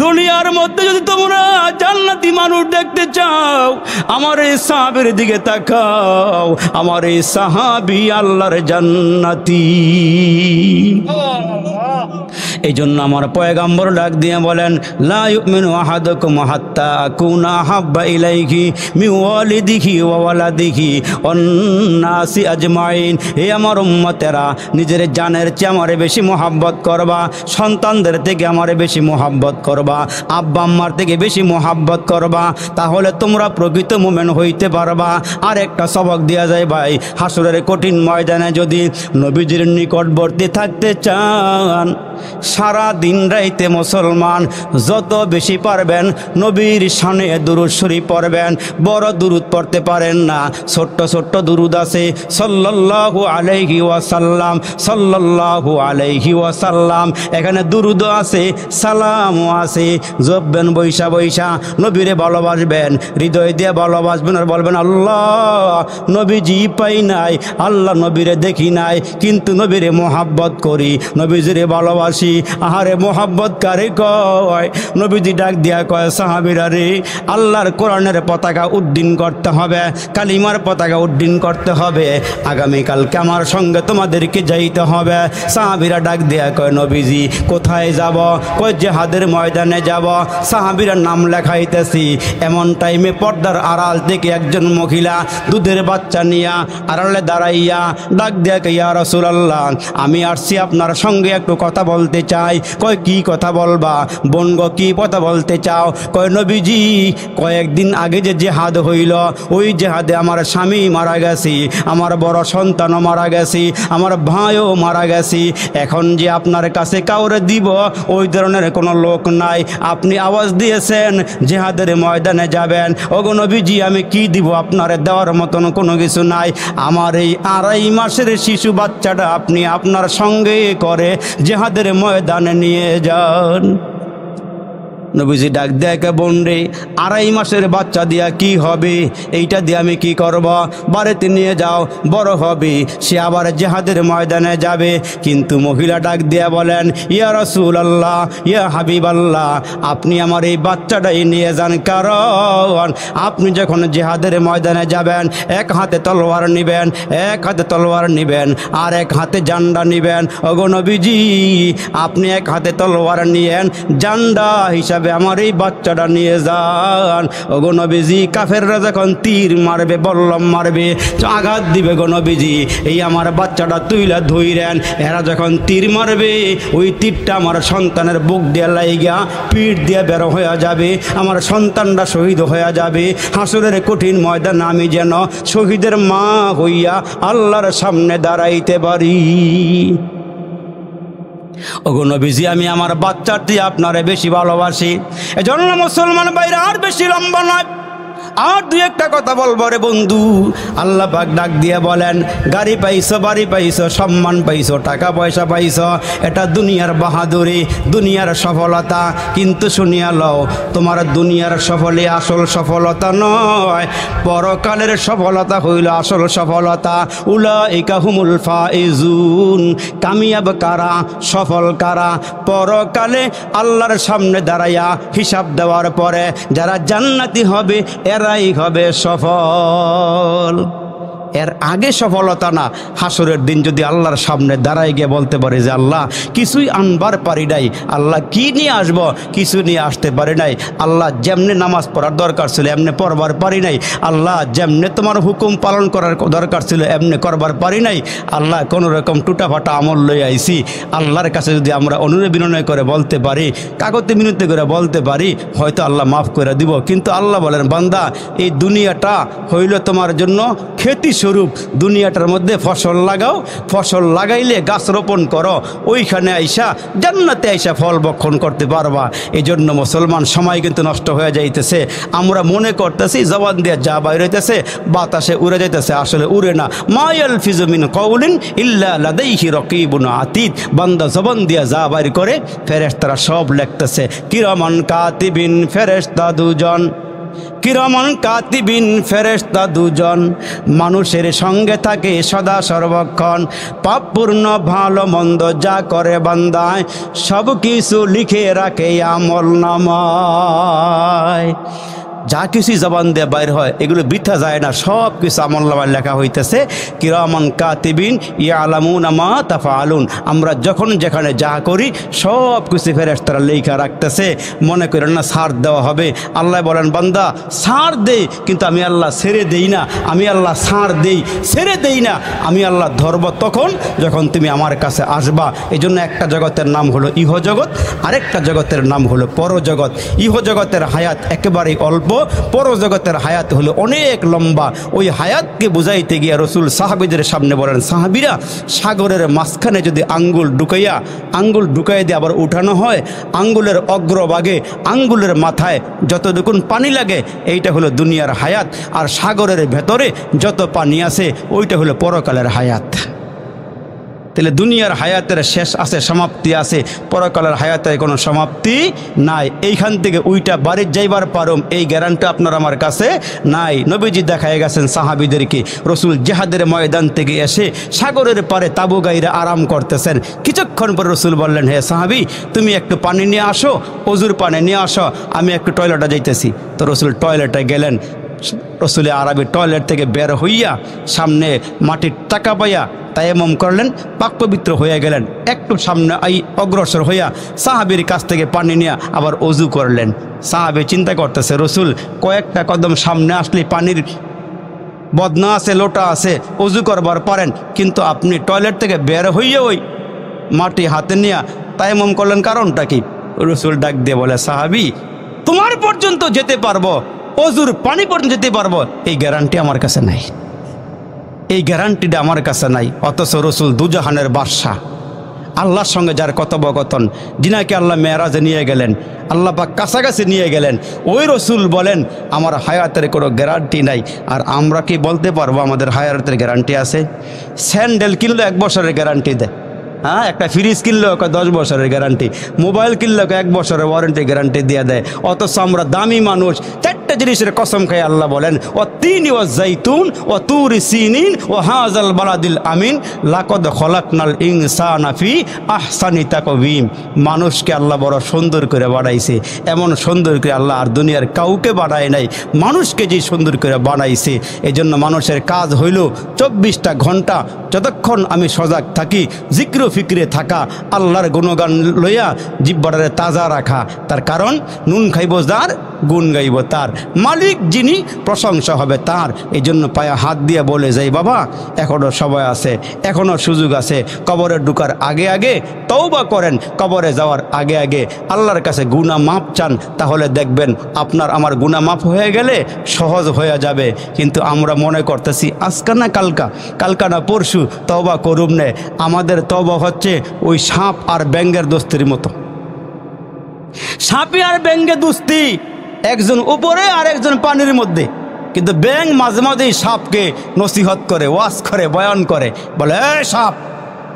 দুনিয়ার মধ্যে যদি তোমরা জান্নাতি মানুষ দেখতে চাও, আমার এই সাহাবীর দিকে তাকাও, আমার এই সাহাবী আল্লাহর জান্নাতি। এই জন্য আমার পয়গম্বর ডাক দিয়ে বলেন, লা ইউমিনু আহাদুকুম হাত্তা আকুনা হাব্বা ইলাইহি মিন ওয়ালিদিহি ওয়া ওয়ালাদিহি ওয়ান নাসি আজমাইন। হে আমার উম্মতেরা, নিজের জানের চেয়ে আমারে বেশি মোহাব্বত করবা, সন্তানদের থেকে আমারে বেশি মোহাব্বত করবা, আব্বা আম্মার থেকে বেশি মোহাব্বত করবা, তাহলে তোমরা প্রকৃত মুমিন হইতে পারবা। আর একটা সবক দেওয়া যায় ভাই, হাসরের কঠিন ময়দানে যদি নবীজির নিকটবর্তী থাকতে চান, সারা দিন রাইতে মুসলমান যত বেশি পারবেন নবীর শানে দুরূদ শরীফ পড়বেন। বড় দুরূদ পড়তে পারেন না, ছোট্ট ছোট্ট দুরূদ আছে, সাল্লাল্লাহু আলাইহি ওয়াসাল্লাম, সাল্লাল্লাহু আলাইহি ওয়াসাল্লাম। এখানে দুরূদও আছে, সালামও আছে। জপবেন বৈশা বৈশা, নবীরে ভালোবাসবেন, হৃদয় দিয়ে ভালোবাসবেন আর বলবেন, আল্লাহ নবীজি পাই নাই, আল্লাহ নবীরে দেখি নাই, কিন্তু নবীরে মোহাব্বত করি, নবীজিরে ভালোবাসি। আহারে মোহাব্বত কারে কয়? নবীজি ডাক দিয়া কয়, সাহাবীরা রে, আল্লাহর কোরআনের পতাকা উড্ডীন করতে হবে, কালিমার পতাকা উড্ডীন করতে হবে, আগামীকালকে আমার সঙ্গে তোমাদেরকে যাইতে হবে। সাহাবীরা ডাক দিয়া কয়, নবীজি কোথায় যাব? কয় জিহাদের ময়দানে যাব। সাহাবীরা নাম লেখাইতেছি, এমন টাইমে পর্দার আড়াল থেকে একজন মহিলা দুধের বাচ্চা নিয়া আড়ালে দাঁড়াইয়া ডাক দিয়া কয়, ইয়া রাসূলুল্লাহ, আমি আসছি আপনার সঙ্গে একটু কথা বলতে চাই। কয় কি কথা বলবা? বোন গো, কি কথা বলতে চাও? কয় নবীজি, কয়েকদিন আগে যে জেহাদ হইল, ওই জেহাদে আমার স্বামী মারা গেছি, আমার বড় সন্তানও মারা গেছি, আমার ভাইও মারা গেছি। এখন যে আপনার কাছে কাউরে দিব ওই ধরনের কোনো লোক নাই। আপনি আওয়াজ দিয়েছেন জেহাদের ময়দানে যাবেন, ওগো নবীজি আমি কি দিব? আপনারে দেওয়ার মতন কোনো কিছু নাই। আমার এই 2.5 মাসের শিশু বাচ্চাটা আপনি আপনার সঙ্গে করে জেহাদের ময়দানে নিয়ে যান। নবীজি ডাক দেখে, বোন রে, 2.5 মাসের বাচ্চা দিয়া কি হবে? এইটা দিয়ে আমি কি করব? বাড়িতে নিয়ে যাও, বড় হবে, সে আবার জেহাদের ময়দানে যাবে। কিন্তু মহিলা ডাক দিয়া বলেন, ইয়া রাসূলুল্লাহ, ইয়া হাবিবাল্লাহ, আপনি আমার এই বাচ্চাটাই নিয়ে যান, কারণ আপনি যখন জেহাদের ময়দানে যাবেন, এক হাতে তলোয়ার নিবেন, এক হাতে তলোয়ার নিবেন, আর এক হাতে জান্ডা নিবেন। ওগো নবীজি, আপনি এক হাতে তলোয়ার নিয়েন, জান্ডা হিসাবে আমার এই বাচ্চাটা নিয়ে যান। ওগো নবীজি, কাফেররা যখন তীর মারবে, বল্লম মারবে, আঘাত দিবে, গো নবীজি এই আমার বাচ্চাটা তুইলা ধইরেন, এরা যখন তীর মারবে ওই তীরটা আমার সন্তানের বুক দিয়ে লাইগা পিঠ দিয়ে বের হয়ে যাবে, আমার সন্তানটা শহীদ হয়ে যাবে। হাসরের কঠিন ময়দান আমি যেন শহীদের মা হইয়া আল্লাহর সামনে দাঁড়াইতে পারি। ওগো নবীজি, আমি আমার বাচ্চাটি আপনারে বেশি ভালোবাসি, এজন্য মুসলমান ভাইরা আর বেশি লম্বা নয়, আর দুই একটা কথা বলবো রে বন্ধু। আল্লাহ পাক ডাক দিয়ে বলেন, গাড়ি পাইছো, বাড়ি পাইছো, সম্মান পাইছো, টাকা পয়সা পাইছো, এটা দুনিয়ার বাহাদুরি, দুনিয়ার সফলতা। কিন্তু শুনিয়া লও, তোমার দুনিয়ার সফলে আসল সফলতা নয়, পরকালের সফলতা হইল আসল সফলতা। উলাইকা হুমুল ফাইজুন, কামিয়াব কারা, সফল কারা? পরকালে আল্লাহর সামনে দাঁড়াইয়া হিসাব দেওয়ার পরে যারা জান্নাতি হবে এরাই হবে সফল। এর আগে সফলতা না, হাসরের দিন যদি আল্লাহর সামনে দাঁড়াই গিয়ে বলতে পারে যে আল্লাহ কিছুই আনবার পারি নাই, আল্লাহ কি নিয়ে আসব, কিছু নিয়ে আসতে পারি নাই, আল্লাহ যেমনে নামাজ পড়ার দরকার ছিল এমনি পড়বার পারি নাই, আল্লাহ যেমনে তোমার হুকুম পালন করার দরকার ছিল এমনি করবার পারি নাই, আল্লাহ কোনো রকম টুটাফাটা আমল লই আইছি। আল্লাহর কাছে যদি আমরা অনুনয় বিনয় করে বলতে পারি, কাগজে মিনতি করে বলতে পারি, হয়তো আল্লাহ মাফ করে দিব। কিন্তু আল্লাহ বলেন, বান্দা এই দুনিয়াটা হইল তোমার জন্য খেতি স্বরূপ, দুনিয়াটার মধ্যে ফসল লাগাও, ফসল লাগাইলে গাছ রোপণ করো, ওইখানে আইসা জান্নাতে আইসা ফল বক্ষণ করতে পারবা। এই জন্য মুসলমান সময় কিন্তু নষ্ট হয়ে যাইতেছে। আমরা মনে করতেছি জবান দিয়ে যা বাইর হইতেছে বাতাসে উড়ে যাইতেছে, আসলে উড়ে না। মা ইয়ালফিজু মিন কাউলিন ইল্লা লাদাইহি রাকিবুন আতীদ, বান্দা জবান দিয়ে যা বাইর করে ফেরেশতারা সব লিখতেছে। কিরামান কাতিবিন, ফেরেশতা দুজন, কিরামান কাতিবিন, ফেরেশতা দুজন, মানুষের সঙ্গে থাকে সদা সর্বক্ষণ, পাপপূর্ণ ভালো মন্দ যা করে বান্দায় সব কিছু লিখে রাখে আমল নামায়। যা কিছুই জবান দিয়ে বাইর হয় এগুলো বৃথা যায় না, সব কিছু আমলনামায় লেখা হইতেছে। কিরামান কাতিবিন ইয়ালামুনা মা তাফআলুন, আমরা যখন যেখানে যা করি সব কিছু ফেরেশতারা লেখা রাখতেছে। মনে করেন না ছাড় দেওয়া হবে, আল্লাহ বলেন বান্দা ছাড় দেই, কিন্তু আমি আল্লাহ ছেড়ে দেই না, আমি আল্লাহ ছাড় দেই ছেড়ে দেই না, আমি আল্লাহ ধরব তখন যখন তুমি আমার কাছে আসবা। এই জন্য একটা জগতের নাম হলো ইহজগৎ, আরেকটা জগতের নাম হলো পরজগৎ। ইহজগতের হায়াত একেবারেই অল্প, পরজগতের হায়াত হলো অনেক লম্বা। ওই হায়াতকে বুঝাইতে গিয়ে রসুল সাহাবীদের সামনে বলেন, সাহাবীরা সাগরের মাঝখানে যদি আঙ্গুল ঢুকাইয়া দিয়ে আবার উঠানো হয়, আঙ্গুলের অগ্রভাগে আঙ্গুলের মাথায় যতটুকুন পানি লাগে এইটা হলো দুনিয়ার হায়াত, আর সাগরের ভেতরে যত পানি আছে ওইটা হলো পরকালের হায়াত। তাহলে দুনিয়ার হায়াতের শেষ আছে, সমাপ্তি আছে, পরকালের হায়াতের কোনো সমাপ্তি নাই। এইখান থেকে উইটা বাড়ির যাইবার পারম এই গ্যারান্টি আপনার আমার কাছে নাই। নবীজি দেখায় গেছেন সাহাবীদেরকে, রসুল জেহাদের ময়দান থেকে এসে সাগরের পারে তাবু গাইরা আরাম করতেছেন। কিছুক্ষণ পরে রসুল বললেন, হে সাহাবী তুমি একটু পানি নিয়ে আসো, অজুর পানি নিয়ে আসো, আমি একটু টয়লেটে যাইতেছি। তো রসুল টয়লেটে গেলেন। রসুল আরবি টয়লেট থেকে বের হইয়া সামনে মাটির টাকা পাইয়া তায়াম্মুম করলেন, পাক পবিত্র হয়ে গেলেন। একটু সামনে অগ্রসর হইয়া সাহাবীর কাছ থেকে পানি নিয়ে আবার অজু করলেন। সাহাবী চিন্তা করতেছে, রসুল কয়েকটা কদম সামনে আসলে পানির বদনা আছে, লোটা আছে, অজু করবার পারেন, কিন্তু আপনি টয়লেট থেকে বের হইয়া ওই মাটি হাতে নিয়ে তায়াম্মুম করলেন, কারণটা কি? রসুল ডাক দিয়ে বলে, সাহাবী তোমার পর্যন্ত যেতে পারবো, অজুর পানি পর্যন্ত যেতে পারবো, এই গ্যারান্টি আমার কাছে নাই, এই গ্যারান্টিটা আমার কাছে নাই। অথচ রসুল দুজাহানের বাদশাহ, আল্লাহর সঙ্গে যার কথোপকথন, যিনাকে আল্লাহ মেরাজে নিয়ে গেলেন, আল্লাহ পাক কাছাকাছি নিয়ে গেলেন, ওই রসুল বলেন আমার হায়াতের কোনো গ্যারান্টি নাই। আর আমরা কি বলতে পারবো আমাদের হায়াতের গ্যারান্টি আছে? স্যান্ডেল কিনলে 1 বছরের গ্যারান্টি দেয়, হ্যাঁ, একটা ফ্রিজ কিনলেও 10 বছরের গ্যারান্টি, মোবাইল কিনলেও 1 বছরের ওয়ারেন্টি গ্যারান্টি দিয়ে দেয়। অথচ আমরা দামি মানুষ 4টা জিনিসের কসম খাই আল্লাহ বলেন, ও তিনি ও জাইতুন ও তুরি সিনিন ও হাজাল বালাদিল আমিন লাকদ খলাকনাল ইনসানা ফি আহসানি তাকওয়িম। মানুষকে আল্লাহ বড় সুন্দর করে বানাইছে, এমন সুন্দর করে আল্লাহ আর দুনিয়ার কাউকে বানায় নাই, মানুষকে যে সুন্দর করে বানাইছে। এই জন্য মানুষের কাজ হইল 24টা ঘন্টা যতক্ষণ আমি সজাগ থাকি জিক্র ফিক্রে থাকা, আল্লাহর গুণগান লইয়া জিব্বাটারে তাজা রাখা। তার কারণ নুন খাইব যার, গুণ গাইব তার, মালিক যিনি প্রশংসা হবে তার। এই জন্য পায়ে হাত দিয়ে বলে যাই, বাবা এখনও সময় আছে, এখনও সুযোগ আছে। কবরে ঢুকার আগে আগে তওবা করেন, কবরে যাওয়ার আগে আগে আল্লাহর কাছে গুনাহ মাপ চান, তাহলে দেখবেন আপনার আমার গুনাহ মাপ হয়ে গেলে সহজ হয়ে যাবে। কিন্তু আমরা মনে করতেছি আজকা না কালকা না পরশু তওবা করুম নে। আমাদের তওবা হচ্ছে ওই সাপ আর ব্যাঙের দোস্তির মতো। সাপে আর ব্যাঙে দোস্তি, একজন উপরে আর একজন পানির মধ্যে। কিন্তু ব্যাঙ মাঝে মাঝেই সাপকে নসিহত করে, ওয়াজ করে, বয়ান করে, বলে এই সাপ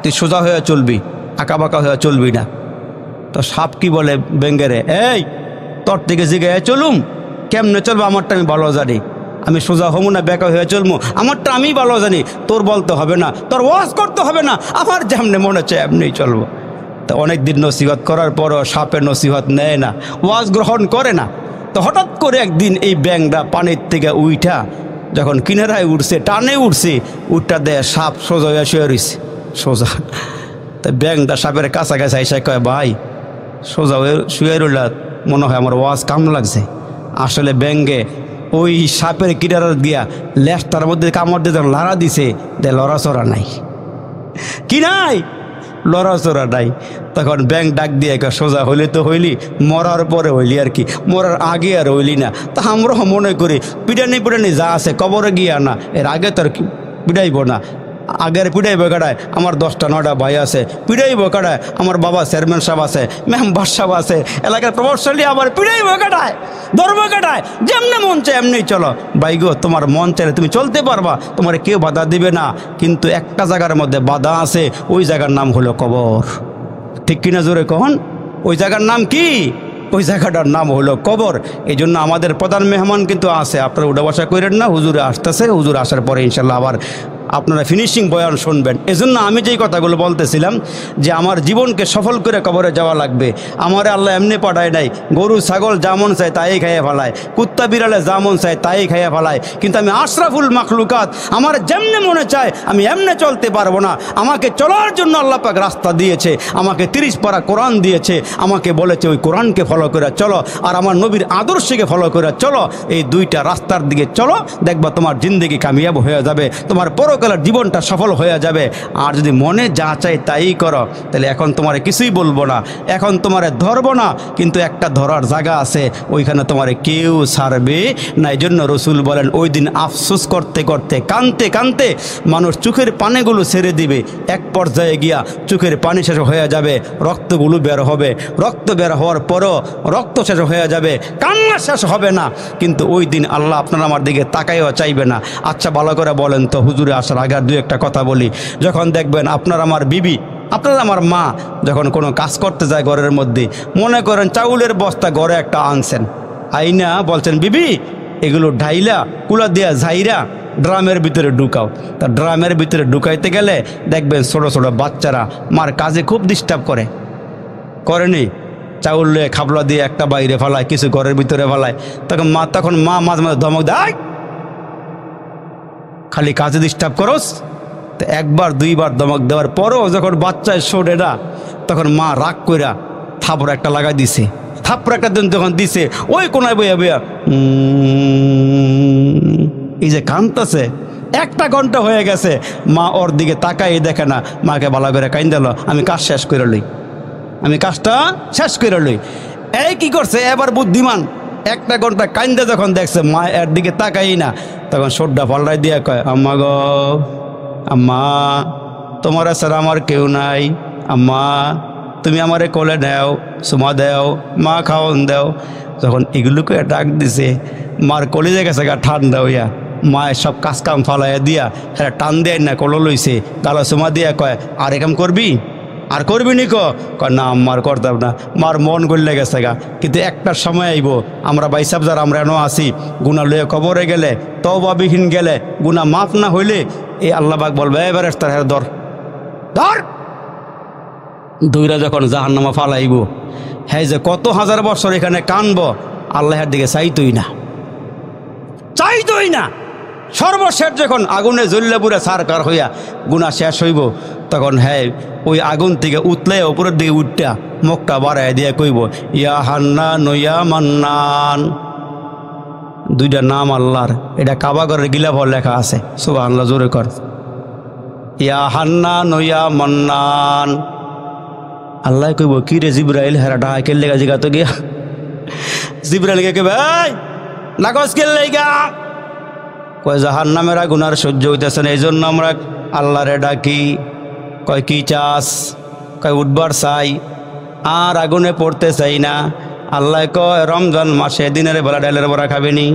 তুই সোজা হয়ে চলবি, আঁকাবাঁকা হয়ে চলবি না। তো সাপ কি বলে ব্যাঙেরে, এই তোর থেকে জিগায় চলুম, কেমনে চলবো আমারটা আমি ভালো জানি, আমি সোজা হমু না বেঁকা হয়ে চলবো, আমারটা আমি ভালো জানি, তোর বলতে হবে না, তোর ওয়াজ করতে হবে না, আমার যেমনি মনে হচ্ছে এমনিই চলবো। তো অনেক দিন নসিহত করার পরও সাপের নসিহত নেয় না, ওয়াজ গ্রহণ করে না। তো হঠাৎ করে একদিন এই ব্যাঙটা পানির থেকে উইঠা যখন কিনারায় উঠছে, টানে উঠছে, উঠটা দেয় সাপ সোজা হয়ে শুয়ে রয়েছে, সোজা। তো ব্যাঙটা সাপের কাছাকাছি এসে কয়, ভাই সোজা হয়ে শুয়ে রইলা, মনে হয় আমার ওয়াজ কাম লাগছে। আসলে ব্যাঙে ওই সাপের কিনারা দিয়া লেজটার মধ্যে কামড় দিয়ে যখন লাড়া দিছে, দে লড়াচড়া নাই, কি নাই, লড়াচড়া নাই। তখন ব্যাঙ ডাক দিয়ে সোজা হইলে তো হইলি, মরার পরে হইলি আর কি, মরার আগে আর হইলি না। তা আমরাও মনে করি পিটানি যা আছে কবরে গিয়া না, এর আগে তো আর পিটাইব না, আগের পিটাইব কাটায়। আমার 10টা 9টা ভাই আছে, পিটাইব কাটায়। আমার বাবা চেয়ারম্যান সাহেব আছে, মেম্বার সাহেব আছে, এলাকার প্রভাবশালী, আবার পিটাইব কাটায়, ধর্ম কাটায়, যেমনি মন চায় এমনি চলো। ভাই গো, তোমার মন চাইলে তুমি চলতে পারবা, তোমার কেউ বাধা দিবে না। কিন্তু একটা জায়গার মধ্যে বাধা আছে, ওই জায়গার নাম হলো কবর। ঠিক কিনা জোরে কখন? ওই জায়গার নাম কি? ওই জায়গাটার নাম হলো কবর। এই জন্য আমাদের প্রধান মেহমান কিন্তু আছে, আপনারা উঠা বসা করেন না, হুজুরে আসতেছে, হুজুর আসার পরে ইনশাল্লাহ আবার আপনারা ফিনিশিং বয়ান শুনবেন। এজন্য আমি যেই কথাগুলো বলতেছিলাম যে আমার জীবনকে সফল করে কবরে যাওয়া লাগবে। আমারে আল্লাহ এমনি পাঠায় নাই, গরু ছাগল যেমন চায় তাই খাইয়ে ফেলায়, কুত্তা বিড়ালে যেমন চায় তাই খাইয়ে ফেলায়, কিন্তু আমি আশরাফুল মাখলুকাত, আমার যেমনে মনে চায় আমি এমনে চলতে পারবো না। আমাকে চলার জন্য আল্লাহ পাক রাস্তা দিয়েছে, আমাকে 30 পারা কোরআন দিয়েছে, আমাকে বলেছে ওই কোরআনকে ফলো করে চলো আর আমার নবীর আদর্শকে ফলো করে চলো। এই দুইটা রাস্তার দিকে চলো, দেখবা তোমার জিন্দেগি কামিয়াব হয়ে যাবে, তোমার পরকালের জীবনটা সফল হয়ে যাবে। আর যদি মনে যা চাই তাই করো, তাহলে এখন তোমার কিছুই বলবো না, এখন তোমার ধরবো না, কিন্তু একটা ধরার জায়গা আছে, ওইখানে তোমার কেউ ছাড়বে না। এই জন্য রসুল বলেন ওই দিন আফসোস করতে করতে কানতে কানতে মানুষ চোখের পানিগুলো ছেড়ে দিবে, এক পর্যায়ে গিয়া চোখের পানি শেষ হয়ে যাবে, রক্তগুলো বের হবে, রক্ত বের হওয়ার পরও রক্ত শেষ হয়ে যাবে, কান্না শেষ হবে না, কিন্তু ওই দিন আল্লাহ আপনার আমার দিকে তাকাইও চাইবে না। আচ্ছা ভালো করে বলেন তো, হুজুরে আসার আগে আর 2-1টা কথা বলি। যখন দেখবেন আপনার আমার বিবি, আপনার আমার মা যখন কোনো কাজ করতে যায় ঘরের মধ্যে, মনে করেন চাউলের বস্তা ঘরে একটা আনছেন, আইনা বলছেন বিবি এগুলো ঢাইলা কুলা দিয়া ঝাইরা ড্রামের ভিতরে ঢুকাও। তা ড্রামের ভিতরে ঢুকাইতে গেলে দেখবেন ছোটো ছোটো বাচ্চারা মার কাজে খুব ডিস্টার্ব করেনি, চাউল লয়ে খাবলা দিয়ে একটা বাইরে ফেলায়, কিছু ঘরের ভিতরে ফেলায়, তখন মা মাঝে মাঝে ধমক দেয়, খালি কাজে ডিস্টার্ব করস। তো 1বার 2বার ধমক দেওয়ার পরও যখন বাচ্চায় শোনে না, তখন মা রাগ কইরা থাপড় একটা লাগাই দিছে, থাপড় একটা দিন যখন দিছে ওই কোনায় বইয়া বইয়া এই যে কান্দতেছে, 1টা ঘন্টা হয়ে গেছে, মা ওর দিকে তাকাই দেখে না, মাকে ভালো করে কাইন্দাল, আমি কাজ শেষ করে লই, আমি কাজটা শেষ করে লই। এই কি করছে এবার বুদ্ধিমান, 1টা ঘন্টা কাইন্দা যখন দেখছে মা এর দিকে তাকাই না, তখন সোড্ডা পাল্টাই দিয়ে কয় আম্মা গো, আম্মা তোমার ছাড়া আমার কেউ নাই, আম্মা তুমি আমারে কোলে নেও, সুমা দেও, মা খাওয়ন দেও। যখন এগুলোকে ডাক দিছে, মার কলিজে গেছে গা ঠান্ডা হইয়া, মায়ের সব কাজ কাম ফালাইয়া দিয়া হ্যাঁ টান দেয় না, কলো লইছে, গালা সুমা দিয়া কয় আর একাম করবি, আর করবি নি কয় না আম্মার করতাম না। মার মন গড়লে গেছে গা, কিন্তু একটার সময় আইব আমরা বাইসাব যারা আমরা এনো আসি, গুণা লইয়া কবরে গেলে, তওবাবিহীন গেলে, গুণা মাফ না হইলে এই আল্লাহ পাক বলবে এবারে তার হ্যাঁ ধর ধর, দইরা যখন জাহান্নামা ফালাইব, হ্যাঁ যে কত হাজার বছর এখানে কানবো, আল্লাহর দিকে চাইতই না। সর্বশেষ যখন আগুনে জ্বললে পুরে সারকার হইয়া গুণা শেষ হইব, তখন হ্যাঁ ওই আগুন থেকে উতলে উপরের দিকে উঠটা মুখটা বাড়াই দিয়ে কইব ইয়া হান্নান ইয়া মান্নান। 2টা নাম আল্লাহর, এটা কাবাগরের গিলাফর লেখা আছে, সুবহানাল্লাহ জোরে কর, ইয়া হান্নান ইয়া মান্নান। আল্লাহ কইব কি রে জিব্রাইল, হেরা ডাহা কেলে গা জিগা তো গিয়া, জিব্রাইলকে কে ভাই নাকস কেলে গা, কয় জাহান্নামের আগুন আর সহ্য হইতেছে না, এই জন্য আমরা আল্লাহরে ডাকি। কয় কি চাস, কয় উঠবার চাই, আর আগুনে পড়তে চাই না। আল্লাহ কয় রমজান মাসে দিনের বেলা ডালের বড়া খাবেনি,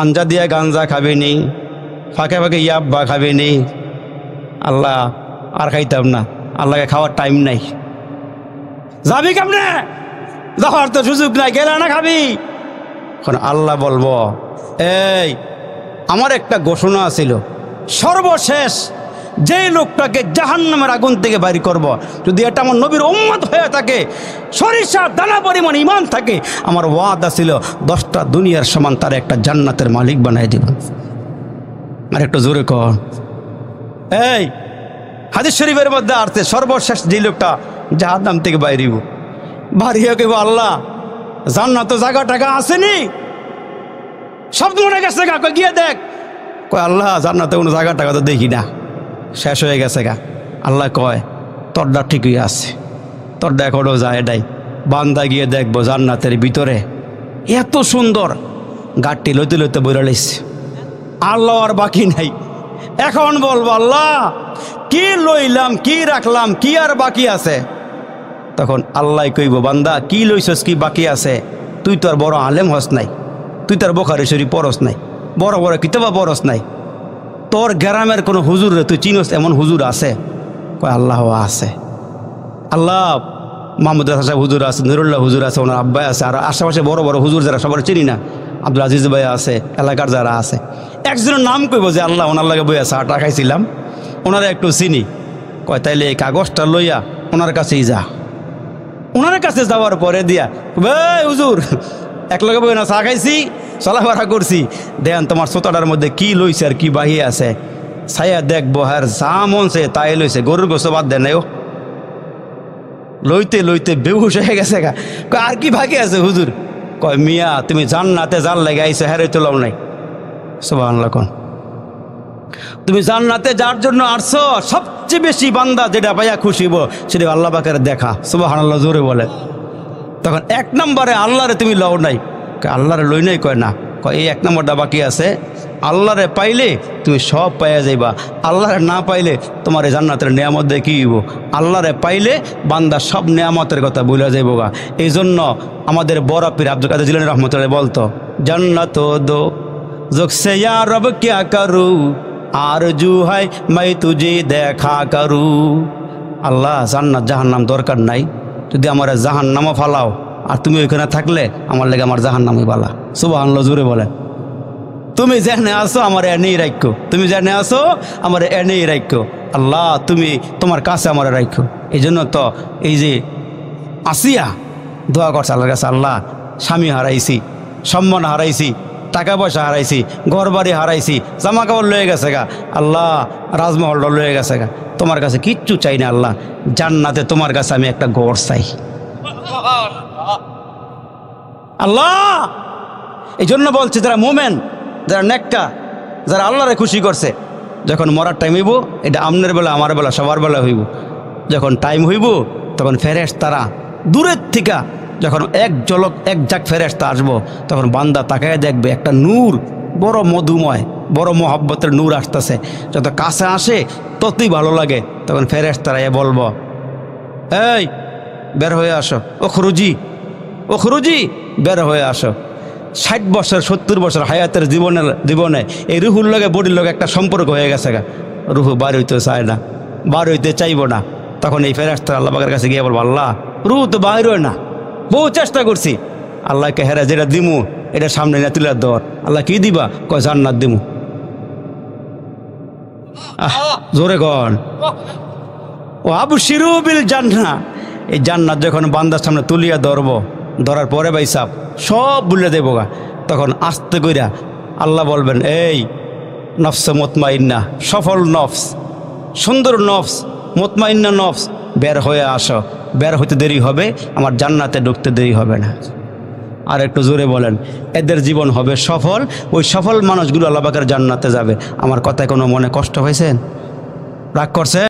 আঞ্জা দিয়া গাঞ্জা খাবেনি, ফাঁকে ফাঁকে ইয়াব্বা খাবেনি। আল্লাহ আর খাইতাম না, আল্লাহকে খাওয়ার টাইম নাই। যাবি কেমনে, যাওয়ার তো সুযোগ নাই, গেলে না খাবি। এখন আল্লাহ বলবো এই আমার একটা ঘোষণা ছিল, সর্বশেষ যেই লোকটাকে জাহান্নামের আগুন থেকে বাইর করব, যদি এটা আমার নবীর উম্মত হয়ে থাকে, সরিষা দানা পরিমাণ ঈমান থাকে, আমার ওয়াদা ছিল 10টা দুনিয়ার সমান তার একটা জান্নাতের মালিক বানাই দিব। আর একটু জোরে কর। এই হাদিস শরীফের মধ্যে আসছে সর্বশেষ যে লোকটা জাহান্নাম থেকে বাইরিব, বাড়িয়ে কেব আল্লাহ জান্নাত জায়গা টাকা আসেনি, শব্দ মনে গেছে গা, গিয়ে দেখ, কয় আল্লাহ জান্নাতে কোনো জায়গা টাকা তো দেখি না, শেষ হয়ে গেছে গা। আল্লাহ কয় তোরটা ঠিকই আছে, তোরটা এখনো যায় নাই, বান্দা গিয়ে দেখবো জান্নাতের ভিতরে এত সুন্দর গাড়টি লইতে লইতে বইরা লাইছে, আল্লাহ আর বাকি নাই। এখন বলবো আল্লাহ কি লইলাম, কি রাখলাম, কি আর বাকি আছে? তখন আল্লাহ কইব বান্দা কি লইছস, কি বাকি আছে? তুই তো আর বড় আলেম হস নাই, তুই তার বোখারি শরীফ পড়স নাই, বড় বড় কিতাবা পড়স নাই, তোর গ্রামের কোনো হুজুর তুই চিনস এমন হুজুর আছে? কয় আল্লাহ আছে। আল্লাহ মাহমুদ সাহেব হুজুর আছে, নুরুল্লাহ হুজুর আছে, ওনার আব্বাই আছে, আর আশেপাশে বড় বড় হুজুর যারা সবার চিনি না, আব্দুল আজিজ ভাই আছে, এলাকার যারা আছে, একজনের নাম কইব যে আল্লাহ ওনার লাগে বইয়া চাটা খাইছিলাম, ওনারা একটু চিনি। কয় তাইলে এই কাগজটা লইয়া ওনার কাছেই যা। ওনার কাছে যাওয়ার পরে দিয়া ভাই হুজুর এক লগে বই না চা খাইছি, চলাফেরা করছি, দেন তোমার সোতাটার মধ্যে কি লইছে আর কি বাহিয়ে আছে, ছায়া দেখবো হ্যাঁ যা মনছে তাই লইছে, গরুর গোছ বাদ দেন ও লইতে লইতে বেহুশ হয়ে গেছে গা। কয় আর কি বাকি আছে হুজুর? কয় মিয়া তুমি জান্নাতে যার লেগে আইছো হ্যারে তোলাও নাই। সুবহানাল্লাহ কোন তুমি জান্নাতে যার জন্য আসছো, সবচেয়ে বেশি বান্দা যেটা পাইয়া খুশি হবো সেটা আল্লাহ পাকের দেখা। সুবহানাল্লাহ জোরে বলে। তখন এক নম্বরে আল্লাহরে তুমি লও নাই। আল্লাহরে লই নাই? কয় না। কয় এই এক নম্বরটা বাকি আছে, আল্লাহরে পাইলে তুমি সব পাইয়া যাইবা, আল্লাহরে না পাইলে তোমার এই জান্নাতের নিয়ামত দিয়ে কী হইব? আল্লাহরে পাইলে বান্দা সব নিয়ামতের কথা ভুলে যাইব গা। এই জন্য আমাদের বড় পীর আব্দুল কাদের জিলানী রহমতুল্লাহ বলতো, জান্নাত দো জোকসে ইয়া রব ক্যা করু আরজু হয় মাই তুঝে দেখা করু। আল্লাহ জান্নাত জাহান্নাম দরকার নাই, যদি আমার জাহান্নামও ফালাও আর তুমি ওইখানে থাকলে আমার লেগে আমার জাহান্নামই বালা। সুবহানাল্লাহ জোরে বলে। তুমি যেখানে আসো আমার এনেই রাখো, তুমি যেখানে আসো আমার এনেই রাখো। আল্লাহ তুমি তোমার কাছে আমার রাখো। এই জন্য তো এই যে আসিয়া দোয়া করছে আল্লাহর কাছে, আল্লাহ স্বামী হারাইছি, সম্মান হারাইছি, টাকা পয়সা হারাইছি, ঘর বাড়ি হারাইছি, জামা কাপড় লয়ে গেছে গা, আল্লাহ রাজমহলটা লয়ে গেছে গা, তোমার কাছে কিচ্ছু চাই না আল্লাহ, জান্নাতে তোমার কাছে আমি একটা ঘর চাই আল্লাহ। এই জন্য বলছে যারা মোমেন, যারা নেককা, যারা আল্লাহরে খুশি করছে, যখন মরার টাইম হইব, এটা আমনের বেলা আমার বেলা সবার বেলা হইব, যখন টাইম হইব তখন ফেরেশতারা দূরের থেকে যখন এক ঝলক এক ঝাঁক ফেরেশতা আসবো, তখন বান্দা তাকায় দেখবে একটা নূর, বড় মধুময়, বড় মহব্বতের নূর আসতেছে। যত কাছে আসে ততই ভালো লাগে। তখন ফেরেশতারা এ বলবো, এই বের হয়ে আসো, ও খরুজি বের হয়ে আসো। 60 বছর 70 বছর হায়াতের জীবনে এই রুহুর লগে বডির লগে একটা সম্পর্ক হয়ে গেছে গা, রুহু বার হইতে চায় না, বার হইতে চাইব না। তখন এই ফেরেশতারা আল্লাহ পাকের কাছে গিয়ে বলবো, আল্লাহ রুহু তো বাইর হয় না, বহু চেষ্টা করছি, আল্লাহকে হেরা যেটা দিমু এটা সামনে না তুলে দর। আল্লাহ কি দিবা? কয় জান্নাত দিমু। জোরে গন ও আবশিরু বিল জান্নাহ। এই জান্নাত যখন বান্দার সামনে তুলিয়া ধরার পরে ভাই সাহ সব ভুলে দেবো গা। তখন আস্তে কইরা আল্লাহ বলবেন, এই নফস মুতমাইন্না, সফল নফস, সুন্দর নফস, মুতমাইন্না নফস, বের হয়ে আসো। বের হইতে দেরি হবে, আমার জান্নাতে ঢুকতে দেরি হবে না। আর একটু জোরে বলেন, এদের জীবন হবে সফল। ওই সফল মানুষগুলো আল্লাহ পাকের জান্নাতে যাবে। আমার কথায় কোনো মনে কষ্ট হয়েছে? রাগ করছে?